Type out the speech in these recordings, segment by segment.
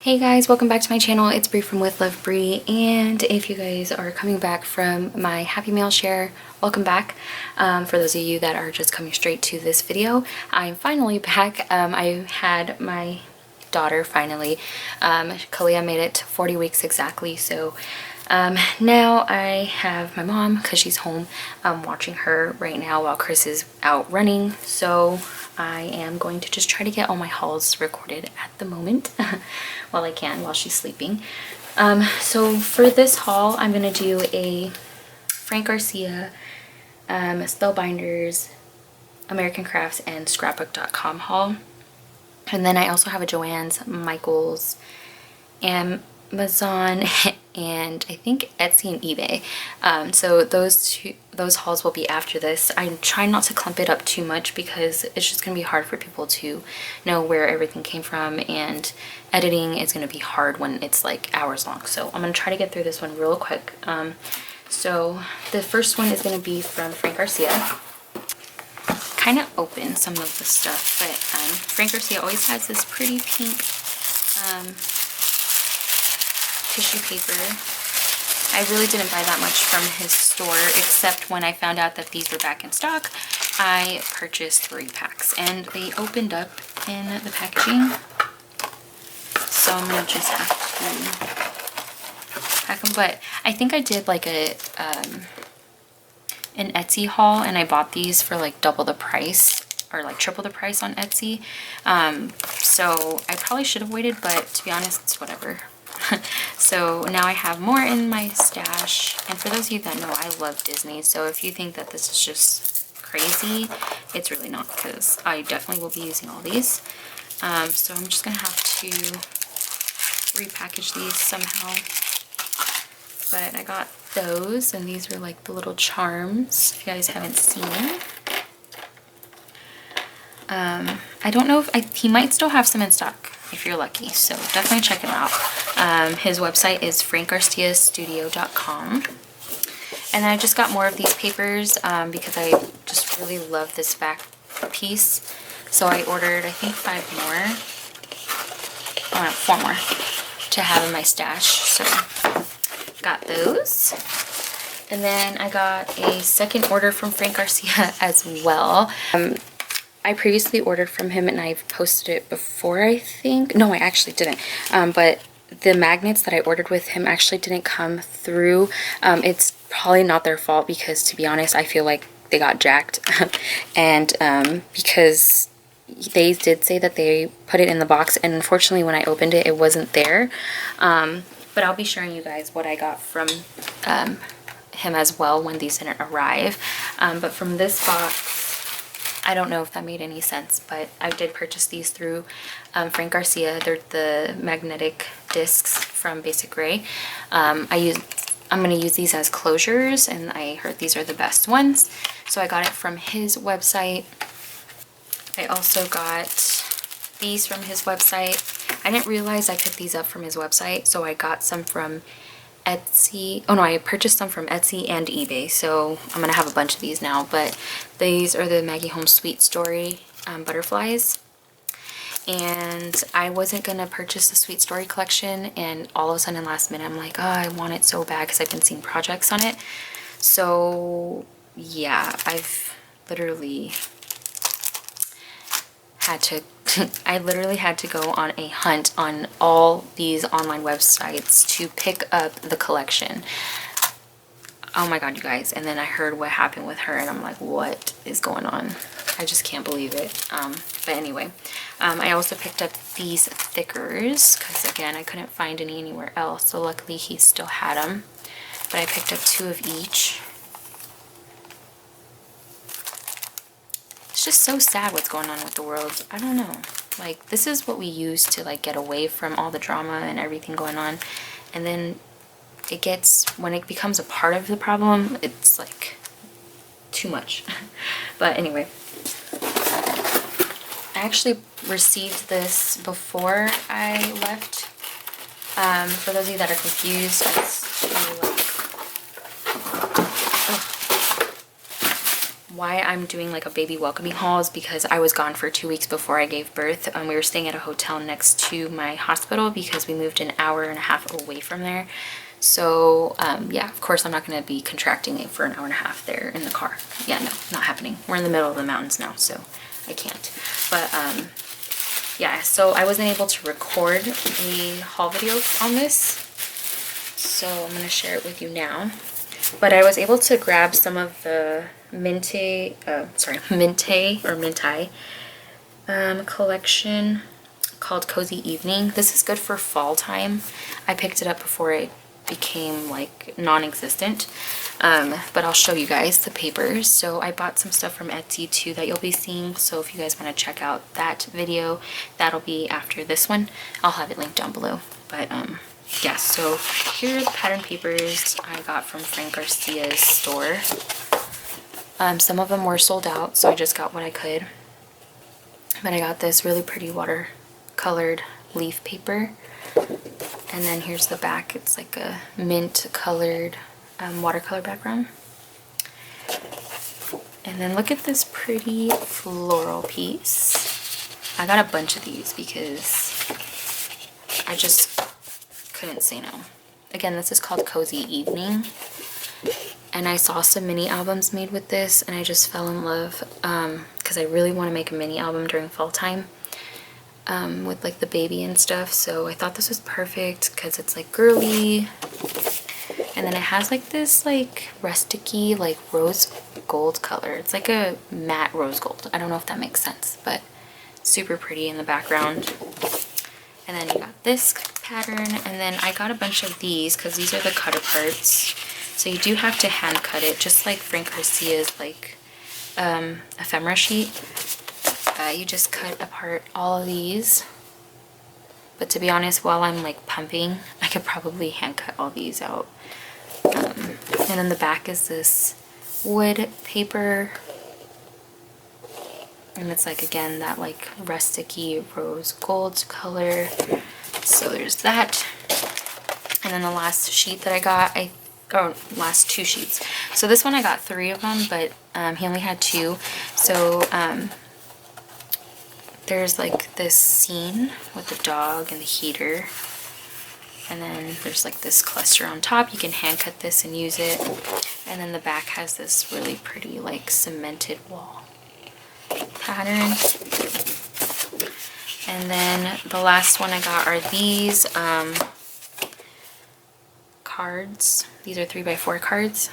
Hey guys, welcome back to my channel. It's Bree from With Love Bree, and if you guys are coming back from my Happy Mail share, welcome back. For those of you that are just coming straight to this video, I'm finally back. I had my daughter finally. Kalia made it 40 weeks exactly, so now I have my mom because she's home. Watching her right now while Chris is out running, so I am going to just try to get all my hauls recorded at the moment while I can, while she's sleeping. So for this haul, I'm going to do a Frank Garcia, Spellbinders, American Crafts, and Scrapbook.com haul. And then I also have a Joann's, Michael's, Amazon, and I think Etsy and eBay. So those hauls will be after this. I'm trying not to clump it up too much because it's just gonna be hard for people to know where everything came from, and editing is gonna be hard when it's like hours long. So I'm gonna try to get through this one real quick. So the first one is gonna be from Frank Garcia. Kind of open some of the stuff, but Frank Garcia always has this pretty pink tissue paper. I really didn't buy that much from his store, except when I found out that these were back in stock, I purchased 3 packs, and they opened up in the packaging. So I'm gonna just have to pack them. But I think I did like an Etsy haul, and I bought these for like double the price or like triple the price on Etsy. So I probably should have waited, but to be honest, it's whatever. So now I have more in my stash, and for those of you that know, I love Disney, so if you think that this is just crazy, it's really not, because I definitely will be using all these. So I'm just gonna have to repackage these somehow. But I got those, and these are like the little charms, if you guys haven't seen. I don't know if he might still have some in stock if you're lucky, so definitely check him out. His website is frankgarciastudio.com. And I just got more of these papers because I just really love this back piece. So I ordered, I think, 5 more. Oh no, 4 more to have in my stash. So got those. And then I got a second order from Frank Garcia as well. I previously ordered from him, and I've posted it before, I think. No, I actually didn't. But the magnets that I ordered with him actually didn't come through. It's probably not their fault, because to be honest, I feel like they got jacked. And because they did say that they put it in the box, and unfortunately when I opened it, it wasn't there. But I'll be showing you guys what I got from him as well when these didn't arrive. But from this box, I don't know if that made any sense, but I did purchase these through Frank Garcia. They're the magnetic discs from Basic Gray. I'm going to use these as closures, and I heard these are the best ones. So I got it from his website. I also got these from his website. I didn't realize I picked these up from his website, so I got some from Etsy. Oh no, I purchased some from Etsy and eBay, so I'm gonna have a bunch of these now. But these are the Maggie Holmes Sweet Story butterflies, and I wasn't gonna purchase the Sweet Story collection, and all of a sudden last minute I'm like, oh, I want it so bad because I've been seeing projects on it. So yeah, I've literally had to I literally had to go on a hunt on all these online websites to pick up the collection. Oh my god, you guys. And then I heard what happened with her, and I'm like, what is going on? I just can't believe it. But anyway, I also picked up these thickers because, again, I couldn't find any anywhere else, so luckily he still had them. But I picked up 2 of each. It's just so sad what's going on with the world. I don't know. Like, this is what we use to like get away from all the drama and everything going on, and then it gets, when it becomes a part of the problem, it's like too much. But anyway, I actually received this before I left. For those of you that are confused, it's like why I'm doing like a baby welcoming haul is because I was gone for 2 weeks before I gave birth. We were staying at a hotel next to my hospital because we moved an hour and a half away from there. So yeah, of course I'm not going to be contracting it for an hour and a half there in the car. Yeah, no, not happening. We're in the middle of the mountains now, so I can't. But yeah, so I wasn't able to record a haul video on this, so I'm going to share it with you now. But I was able to grab some of the Minty collection called Cozy Evening. This is good for fall time. I picked it up before it became like non-existent, but I'll show you guys the papers. So I bought some stuff from Etsy too that you'll be seeing, so if you guys want to check out that video, that'll be after this one. I'll have it linked down below. But yeah, so here are the pattern papers I got from Frank Garcia's store. Some of them were sold out, so I just got what I could. But I got this really pretty watercolored leaf paper. And then here's the back. It's like a mint colored watercolor background. And then look at this pretty floral piece. I got a bunch of these because I just couldn't say no. Again, this is called Cozy Evening. And I saw some mini albums made with this and I just fell in love because I really want to make a mini album during fall time. With like the baby and stuff, so I thought this was perfect because it's like girly, and then it has like this like rusticy like rose gold color. It's like a matte rose gold. I don't know if that makes sense, but super pretty in the background. And then you got this pattern, and then I got a bunch of these because these are the cut aparts, so you do have to hand cut it just like Frank Garcia's like ephemera sheet. You just cut apart all of these, but to be honest, while I'm like pumping, I could probably hand cut all these out. And then the back is this wood paper, and it's like again that like rusticy rose gold color. So there's that. And then the last sheet that I got, last 2 sheets. So this one I got 3 of them, but he only had 2. So there's like this scene with the dog and the heater, and then there's like this cluster on top. You can hand cut this and use it. And then the back has this really pretty like cemented wall pattern. And then the last one I got are these cards. These are 3x4 cards.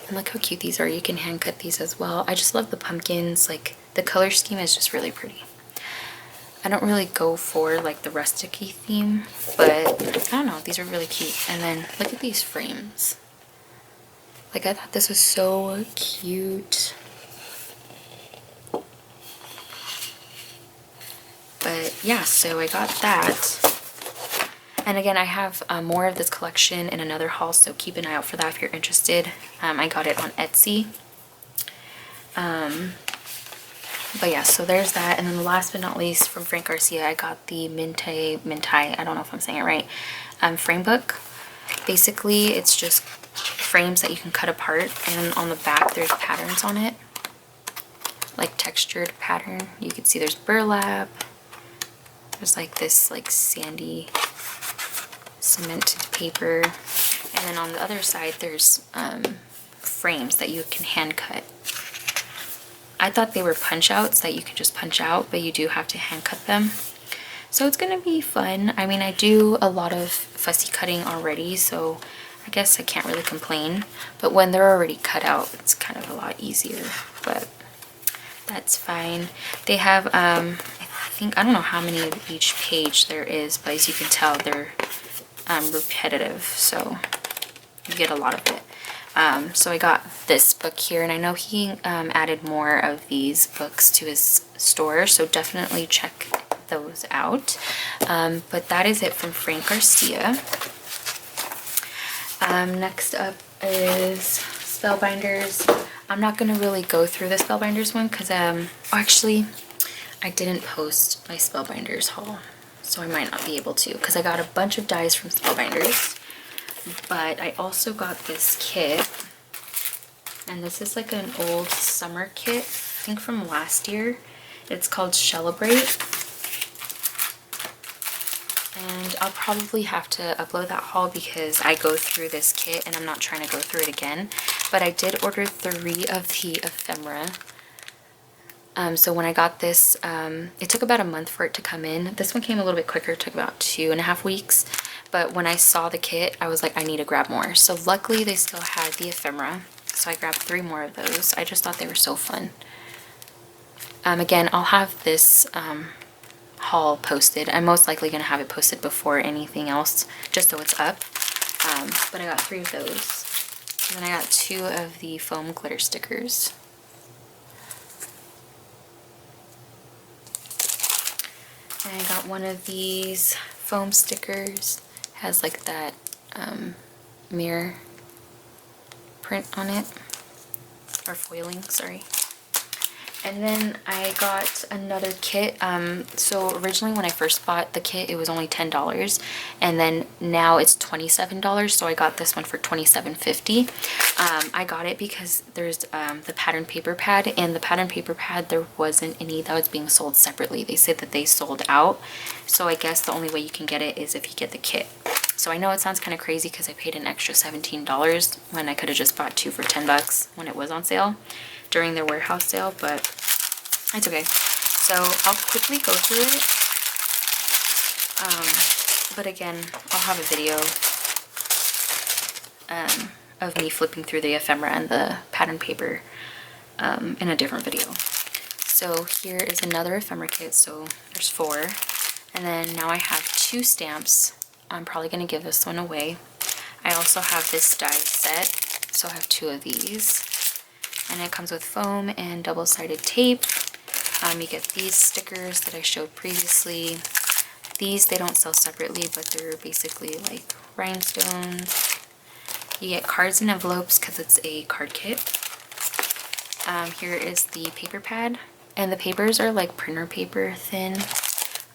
And look how cute these are. You can hand cut these as well. I just love the pumpkins. Like the color scheme is just really pretty. I don't really go for like the rusticy theme, but I don't know, these are really cute. And then look at these frames. Like I thought this was so cute. But yeah, so I got that. And again, I have more of this collection in another haul, so keep an eye out for that if you're interested. I got it on Etsy. But yeah, so there's that. And then last but not least, from Frank Garcia, I got the Minty, I don't know if I'm saying it right, frame book. Basically, it's just frames that you can cut apart, and on the back there's patterns on it, like textured pattern. You can see there's burlap, there's like this like sandy cemented paper, and then on the other side there's frames that you can hand cut. I thought they were punch outs that you can just punch out, but you do have to hand cut them. So it's gonna be fun. I mean, I do a lot of fussy cutting already, so I guess I can't really complain. But when they're already cut out, it's kind of a lot easier, but that's fine. They have, I think, I don't know how many of each page there is, but as you can tell, they're repetitive, so you get a lot of it. So I got this book here, and I know he added more of these books to his store, so definitely check those out. But that is it from Frank Garcia. Next up is Spellbinders. I'm not going to really go through the Spellbinders one because actually I didn't post my Spellbinders haul, so I might not be able to because I got a bunch of dies from Spellbinders. But I also got this kit. And this is like an old summer kit, I think from last year. It's called Celebrate. And I'll probably have to upload that haul because I go through this kit and I'm not trying to go through it again. But I did order 3 of the ephemera. So when I got this, it took about a month for it to come in. This one came a little bit quicker, it took about 2.5 weeks. But when I saw the kit, I was like, I need to grab more. So luckily they still had the ephemera. So I grabbed 3 more of those. I just thought they were so fun. Again, I'll have this haul posted. I'm most likely going to have it posted before anything else, just so it's up. But I got 3 of those. And then I got 2 of the foam glitter stickers. And I got one of these foam stickers. It has like that mirror print on it, or foiling, sorry. And then I got another kit. So originally when I first bought the kit, it was only $10, and then now it's $27. So I got this one for $27.50. I got it because there's the pattern paper pad, and the pattern paper pad, there wasn't any that was being sold separately. They said that they sold out. So I guess the only way you can get it is if you get the kit. So I know it sounds kind of crazy because I paid an extra $17 when I could have just bought 2 for $10 when it was on sale during their warehouse sale, but it's okay. So I'll quickly go through it. But again, I'll have a video of me flipping through the ephemera and the pattern paper in a different video. So here is another ephemera kit. So there's 4. And then now I have 2 stamps. I'm probably going to give this one away. I also have this die set. So I have 2 of these. And it comes with foam and double-sided tape. You get these stickers that I showed previously. These, they don't sell separately, but they're basically like rhinestones. You get cards and envelopes because it's a card kit. Here is the paper pad. And the papers are like printer paper thin.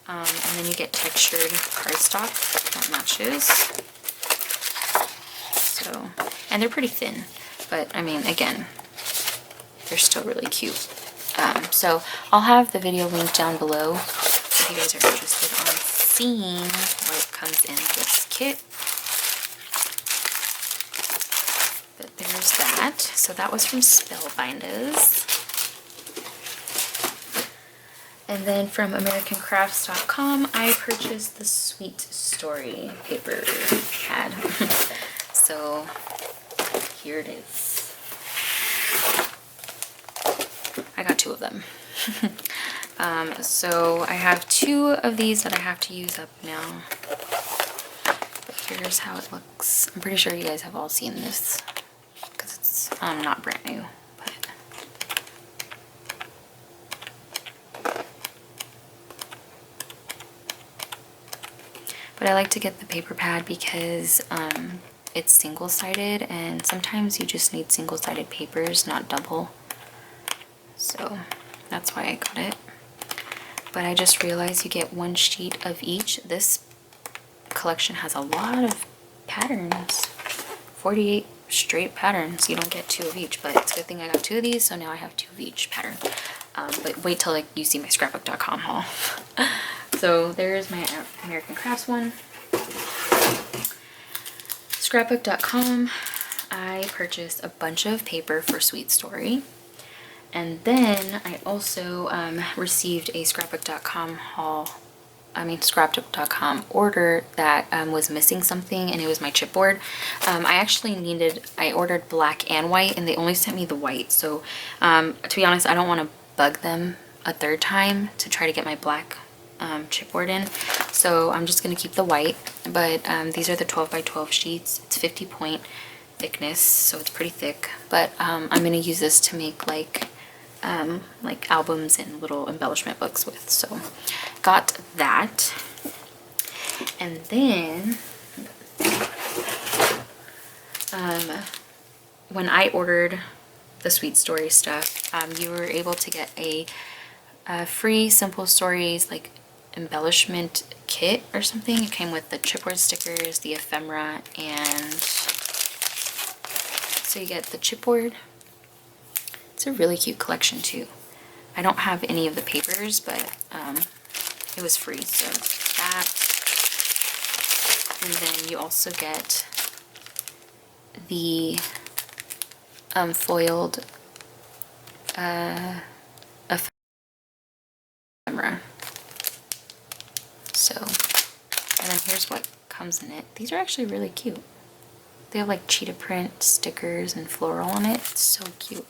And then you get textured cardstock that matches. So, and they're pretty thin. But, I mean, again, they're still really cute. So I'll have the video linked down below if you guys are interested on seeing what comes in this kit. But there's that. So that was from Spellbinders. And then from AmericanCrafts.com, I purchased the Sweet Story paper pad. So here it is. I got 2 of them. So I have 2 of these that I have to use up now. But here's how it looks. I'm pretty sure you guys have all seen this because it's not brand new. But I like to get the paper pad because it's single-sided, and sometimes you just need single-sided papers, not double. So that's why I got it. But I just realized you get 1 sheet of each. This collection has a lot of patterns. 48 straight patterns. You don't get 2 of each, but it's a good thing I got 2 of these, so now I have 2 of each pattern. But wait till like you see my scrapbook.com haul. So there's my American Crafts one. Scrapbook.com, I purchased a bunch of paper for Sweet Story. And then I also received a scrapbook.com scrapbook.com order that was missing something, and it was my chipboard. I ordered black and white, and they only sent me the white. So to be honest, I don't want to bug them a 3rd time to try to get my black chipboard in. So I'm just going to keep the white, but these are the 12 by 12 sheets. It's 50 point thickness, so it's pretty thick, but I'm going to use this to make like albums and little embellishment books with. So got that. And then when I ordered the Sweet Story stuff, you were able to get a free Simple Stories like embellishment kit or something. It came with the chipboard stickers, the ephemera, and so you get the chipboard, It's a really cute collection too. I don't have any of the papers, but it was free, so that. And then you also get the foiled ephemera. So, and then here's what comes in it. These are actually really cute. They have like cheetah print stickers and floral on it. It's so cute.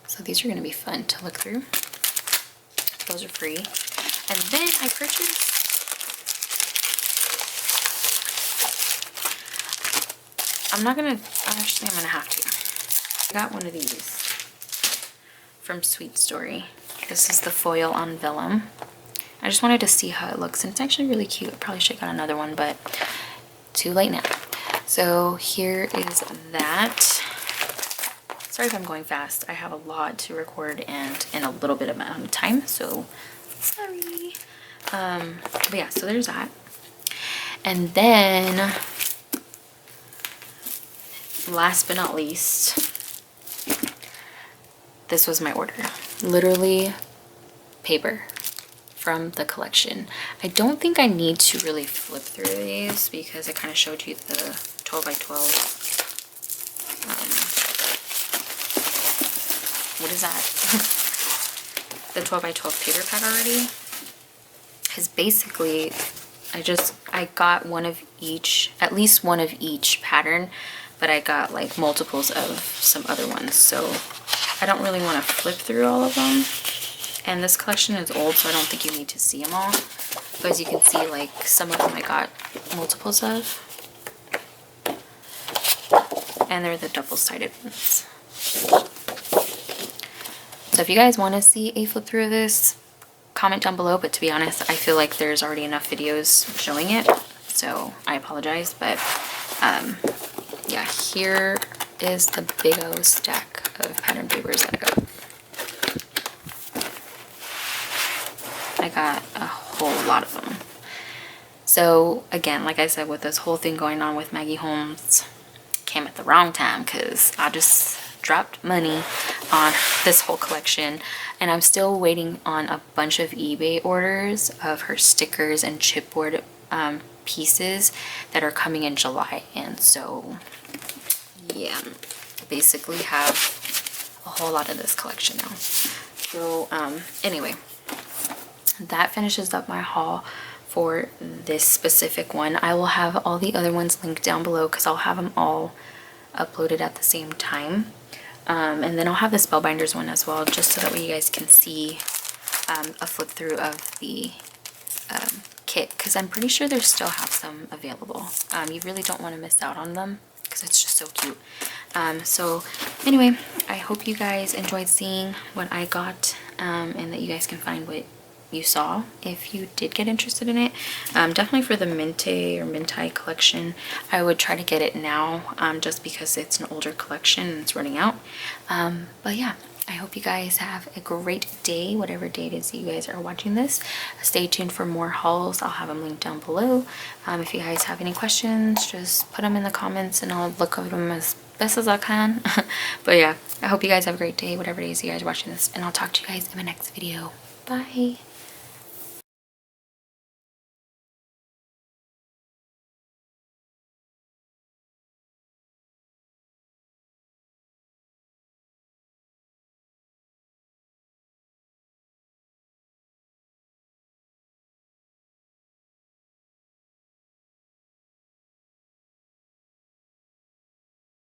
So these are going to be fun to look through. Those are free. And then I purchased, I'm gonna have to. I got one of these from Sweet Story. This is the foil on vellum. I just wanted to see how it looks, and it's actually really cute. I probably should have got another one, but too late now. So here is that. Sorry if I'm going fast. I have a lot to record and in a little bit amount of time, so sorry. But yeah, so there's that. And then last but not least, this was my order. Literally paper from the collection. I don't think I need to really flip through these because I kind of showed you the 12 by 12. What is that? The 12 by 12 paper pad already. Because basically, I got one of each, at least one of each pattern, but I got like multiples of some other ones. So I don't really want to flip through all of them. And this collection is old, so I don't think you need to see them all. But as you can see, like some of them I got multiples of. And they're the double-sided ones. So if you guys want to see a flip through of this, comment down below. But to be honest, I feel like there's already enough videos showing it. So I apologize. But yeah, here is the big O stack of pattern papers that I got. I got a whole lot of them. So again, like I said, with this whole thing going on with Maggie Holmes, came at the wrong time because I just dropped money on this whole collection, and I'm still waiting on a bunch of eBay orders of her stickers and chipboard pieces that are coming in July. And so yeah, I basically have a whole lot of this collection now. So anyway, that finishes up my haul for this specific one. I will have all the other ones linked down below because I'll have them all uploaded at the same time. And then I'll have the Spellbinders one as well, just so that way you guys can see a flip through of the kit, because I'm pretty sure they still have some available. You really don't want to miss out on them because it's just so cute. So anyway, I hope you guys enjoyed seeing what I got, and that you guys can find what you saw if you did get interested in it. Definitely for the Mente or Mintai collection, I would try to get it now, just because it's an older collection and it's running out. But yeah, I hope you guys have a great day, whatever day it is you guys are watching this. Stay tuned for more hauls. I'll have them linked down below. If you guys have any questions, just put them in the comments and I'll look over them as best as I can. But yeah, I hope you guys have a great day, whatever it is you guys are watching this, and I'll talk to you guys in my next video. Bye.